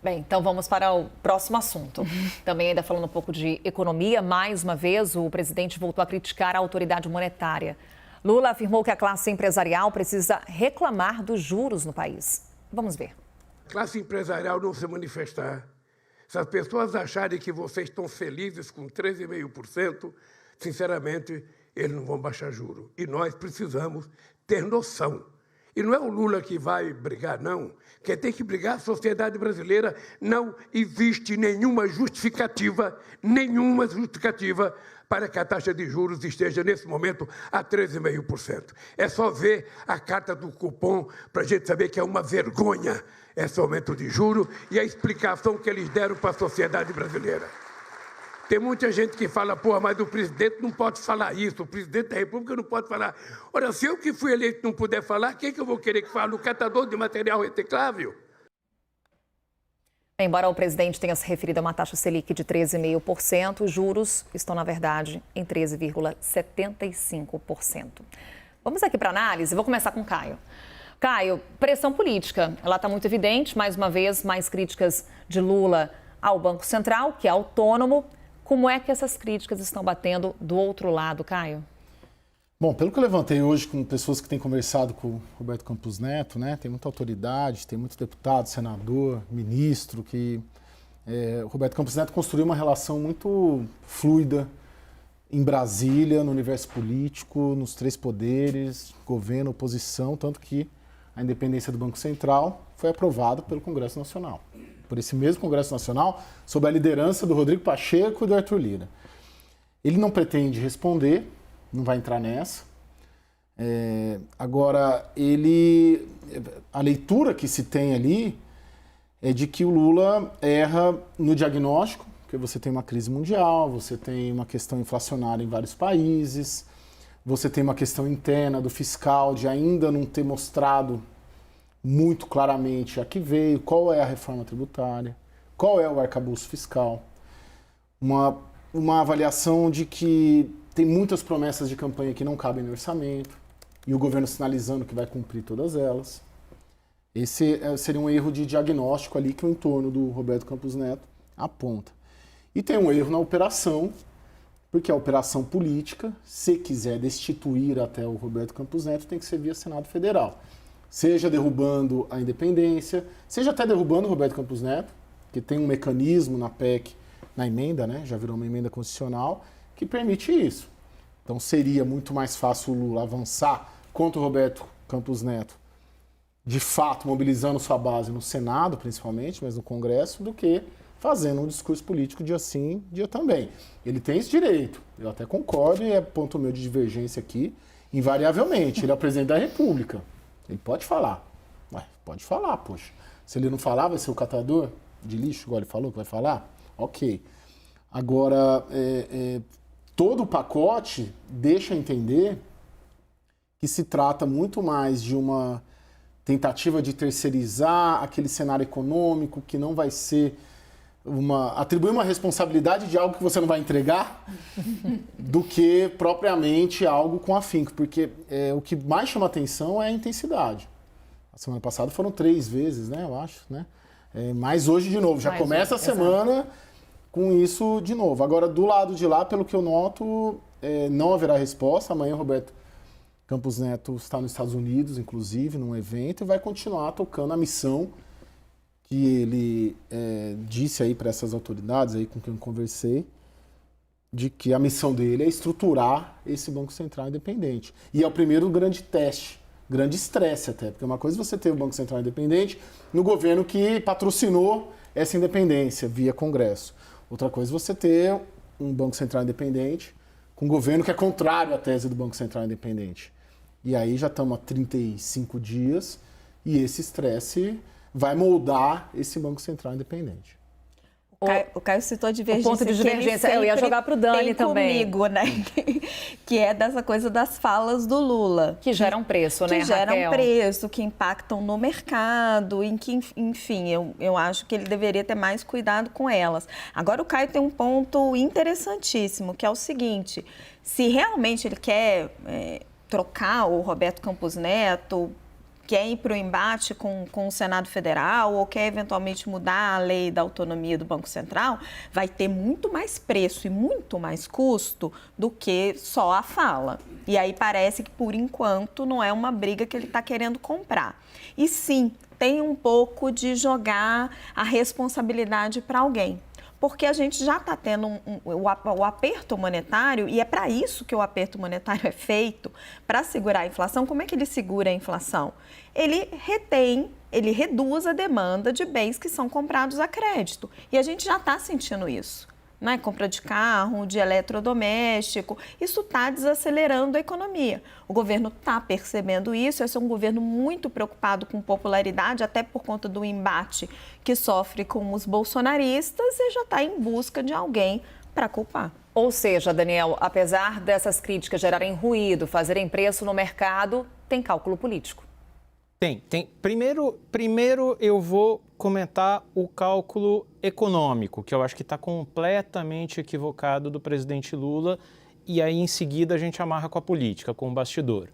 Bem, então vamos para o próximo assunto. Também ainda falando um pouco de economia, mais uma vez o presidente voltou a criticar a autoridade monetária. Lula afirmou que a classe empresarial precisa reclamar dos juros no país. Vamos ver. A classe empresarial não se manifestar. Se as pessoas acharem que vocês estão felizes com 13,5%, sinceramente, eles não vão baixar juros. E nós precisamos ter noção. E não é o Lula que vai brigar, não. Quem tem que brigar é a sociedade brasileira. Não existe nenhuma justificativa para que a taxa de juros esteja, nesse momento, a 13,5%. É só ver a carta do cupom para a gente saber que é uma vergonha esse aumento de juros e a explicação que eles deram para a sociedade brasileira. Tem muita gente que fala, mas o presidente não pode falar isso, o presidente da República não pode falar. Ora, se eu que fui eleito não puder falar, quem que eu vou querer que fale? O catador de material reciclável? Embora o presidente tenha se referido a uma taxa Selic de 13,5%, os juros estão, na verdade, em 13,75%. Vamos aqui para análise, vou começar com o Caio. Caio, pressão política, ela está muito evidente, mais uma vez, mais críticas de Lula ao Banco Central, que é autônomo. Como é que essas críticas estão batendo do outro lado, Caio? Bom, pelo que eu levantei hoje com pessoas que têm conversado com o Roberto Campos Neto, né, tem muita autoridade, tem muito deputado, senador, ministro, que o Roberto Campos Neto construiu uma relação muito fluida em Brasília, no universo político, nos três poderes, governo, oposição, tanto que a independência do Banco Central foi aprovada pelo Congresso Nacional. Por esse mesmo Congresso Nacional, sob a liderança do Rodrigo Pacheco e do Arthur Lira. Ele não pretende responder, não vai entrar nessa. Agora, a leitura que se tem ali é de que o Lula erra no diagnóstico, porque você tem uma crise mundial, você tem uma questão inflacionária em vários países, você tem uma questão interna do fiscal de ainda não ter mostrado muito claramente a que veio, qual é a reforma tributária, qual é o arcabouço fiscal. Uma avaliação de que tem muitas promessas de campanha que não cabem no orçamento e o governo sinalizando que vai cumprir todas elas. Esse seria um erro de diagnóstico ali que o entorno do Roberto Campos Neto aponta. E tem um erro na operação, porque a operação política, se quiser destituir até o Roberto Campos Neto, tem que ser via Senado Federal. Seja derrubando a independência, seja até derrubando o Roberto Campos Neto, que tem um mecanismo na PEC, na emenda, né, já virou uma emenda constitucional, que permite isso. Então seria muito mais fácil o Lula avançar contra o Roberto Campos Neto, de fato mobilizando sua base no Senado, principalmente, mas no Congresso, do que fazendo um discurso político dia sim, dia também. Ele tem esse direito, eu até concordo, e é ponto meu de divergência aqui, invariavelmente. Ele é o presidente da República. Ele pode falar. Pode falar, poxa. Se ele não falar, vai ser o catador de lixo, igual ele falou que vai falar? Ok. Agora, todo o pacote deixa entender que se trata muito mais de uma tentativa de terceirizar aquele cenário econômico que não vai ser atribuir uma responsabilidade de algo que você não vai entregar do que propriamente algo com afinco, porque o que mais chama atenção é a intensidade. A semana passada foram 3 vezes, né, eu acho, né? Mas hoje de novo, já começa a semana com isso de novo. Agora, do lado de lá, pelo que eu noto, não haverá resposta. Amanhã o Roberto Campos Neto está nos Estados Unidos, inclusive, num evento, e vai continuar tocando a missão que ele disse aí para essas autoridades aí com quem eu conversei, de que a missão dele é estruturar esse Banco Central independente. E é o primeiro grande teste, grande estresse até, porque uma coisa é você ter o Banco Central independente no governo que patrocinou essa independência via Congresso. Outra coisa é você ter um Banco Central independente com um governo que é contrário à tese do Banco Central independente. E aí já estamos há 35 dias e esse estresse vai moldar esse Banco Central independente. O Caio citou a divergência. O ponto de divergência, eu ia jogar para o Dani também. Comigo, né? Que é dessa coisa das falas do Lula. Que geram preço, né, Raquel? Que geram Raquel? preço, que impactam no mercado, em que, enfim, eu acho que ele deveria ter mais cuidado com elas. Agora, o Caio tem um ponto interessantíssimo, que é o seguinte: se realmente ele quer trocar o Roberto Campos Neto quer ir para o embate com o Senado Federal ou quer eventualmente mudar a lei da autonomia do Banco Central, vai ter muito mais preço e muito mais custo do que só a fala. E aí parece que, por enquanto, não é uma briga que ele está querendo comprar. E sim, tem um pouco de jogar a responsabilidade para alguém. Porque a gente já está tendo o aperto monetário, e é para isso que o aperto monetário é feito, para segurar a inflação. Como é que ele segura a inflação? Ele reduz a demanda de bens que são comprados a crédito. E a gente já está sentindo isso. Né? Compra de carro, de eletrodoméstico, isso está desacelerando a economia. O governo está percebendo isso, esse é um governo muito preocupado com popularidade, até por conta do embate que sofre com os bolsonaristas, e já está em busca de alguém para culpar. Ou seja, Daniel, apesar dessas críticas gerarem ruído, fazerem preço no mercado, tem cálculo político. Tem. Primeiro eu vou comentar o cálculo econômico, que eu acho que está completamente equivocado do presidente Lula, e aí em seguida a gente amarra com a política, com o bastidor.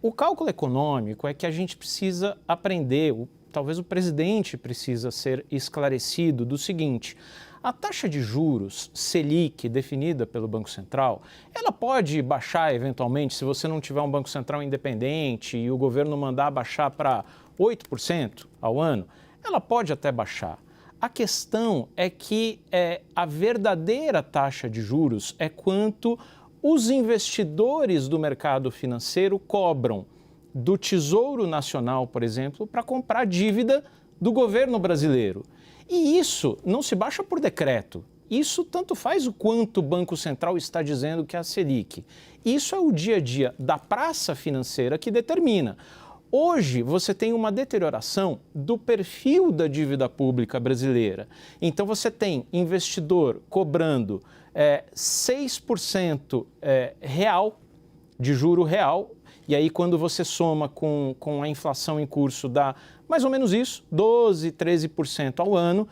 O cálculo econômico é que a gente precisa aprender, talvez o presidente precisa ser esclarecido do seguinte: a taxa de juros Selic, definida pelo Banco Central, ela pode baixar eventualmente se você não tiver um Banco Central independente e o governo mandar baixar para 8% ao ano. Ela pode até baixar. A questão é que a verdadeira taxa de juros é quanto os investidores do mercado financeiro cobram do Tesouro Nacional, por exemplo, para comprar dívida do governo brasileiro. E isso não se baixa por decreto. Isso tanto faz o quanto o Banco Central está dizendo que é a Selic. Isso é o dia a dia da praça financeira que determina. Hoje, você tem uma deterioração do perfil da dívida pública brasileira. Então, você tem investidor cobrando 6% real, de juro real, e aí quando você soma com a inflação em curso dá mais ou menos isso, 12%, 13% ao ano,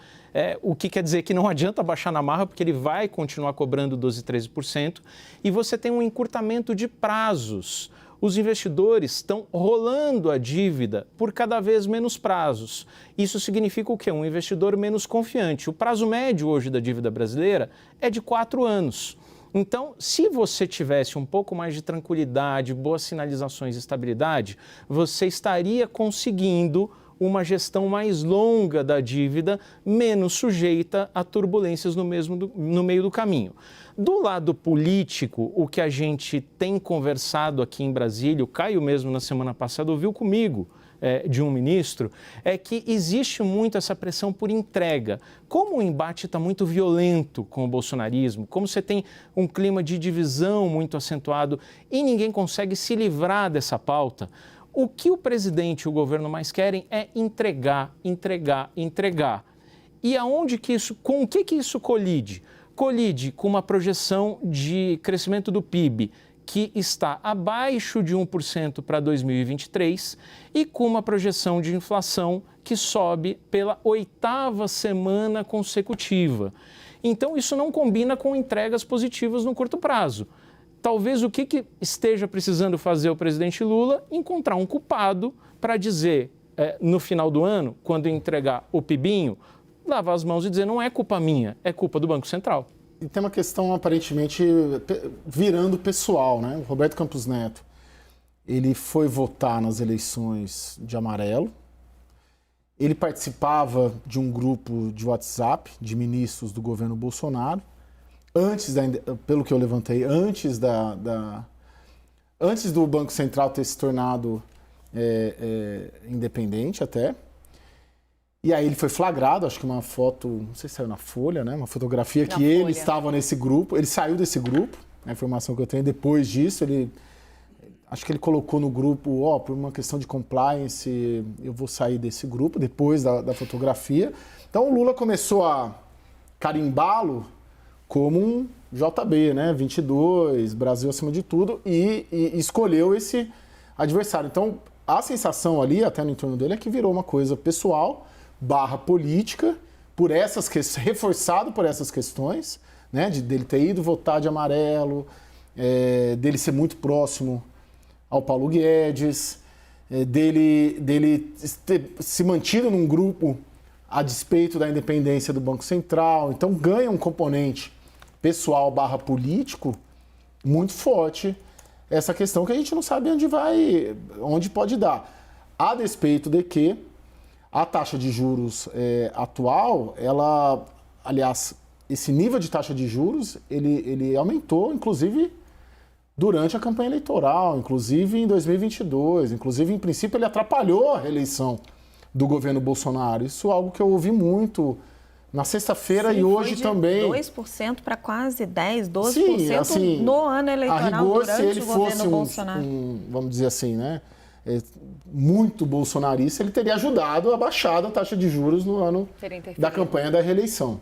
o que quer dizer que não adianta baixar na marra, porque ele vai continuar cobrando 12%, 13%, e você tem um encurtamento de prazos. Os investidores estão rolando a dívida por cada vez menos prazos. Isso significa o quê? Um investidor menos confiante. O prazo médio hoje da dívida brasileira é de 4 anos. Então, se você tivesse um pouco mais de tranquilidade, boas sinalizações e estabilidade, você estaria conseguindo uma gestão mais longa da dívida, menos sujeita a turbulências no meio do caminho. Do lado político, o que a gente tem conversado aqui em Brasília, o Caio mesmo na semana passada ouviu comigo de um ministro, é que existe muito essa pressão por entrega. Como o embate está muito violento com o bolsonarismo, como você tem um clima de divisão muito acentuado e ninguém consegue se livrar dessa pauta, o que o presidente e o governo mais querem é entregar. E aonde que isso, com o que isso colide? Colide com uma projeção de crescimento do PIB que está abaixo de 1% para 2023 e com uma projeção de inflação que sobe pela 8ª semana consecutiva. Então, isso não combina com entregas positivas no curto prazo. Talvez o que esteja precisando fazer o presidente Lula? Encontrar um culpado para dizer, no final do ano, quando entregar o PIBinho, lavar as mãos e dizer não é culpa minha, é culpa do Banco Central. E tem uma questão aparentemente virando pessoal, né? O Roberto Campos Neto, ele foi votar nas eleições de amarelo, ele participava de um grupo de WhatsApp de ministros do governo Bolsonaro, pelo que eu levantei, antes do Banco Central ter se tornado independente até. E aí ele foi flagrado, acho que uma foto, não sei se saiu na Folha, né? Uma fotografia que ele estava nesse grupo, ele saiu desse grupo, a informação que eu tenho depois disso, acho que ele colocou no grupo, por uma questão de compliance, eu vou sair desse grupo, depois da fotografia. Então o Lula começou a carimbá-lo como um JB, né? 22, Brasil acima de tudo, e escolheu esse adversário. Então a sensação ali, até no entorno dele, é que virou uma coisa pessoal, /política, reforçado por essas questões, né, dele ter ido votar de amarelo, dele ser muito próximo ao Paulo Guedes, dele ter se mantido num grupo a despeito da independência do Banco Central. Então ganha um componente pessoal / político muito forte essa questão que a gente não sabe onde pode dar. A despeito de que a taxa de juros atual, aliás, esse nível de taxa de juros, ele aumentou, inclusive, durante a campanha eleitoral, inclusive em 2022, inclusive, em princípio, ele atrapalhou a reeleição do governo Bolsonaro. Isso é algo que eu ouvi muito na sexta-feira e hoje também. 2% para quase 10%, 12% Sim, assim, no ano eleitoral, a rigor, durante se ele o governo fosse Bolsonaro. vamos dizer assim, né, muito bolsonarista, ele teria ajudado a baixar a taxa de juros no ano da campanha da reeleição.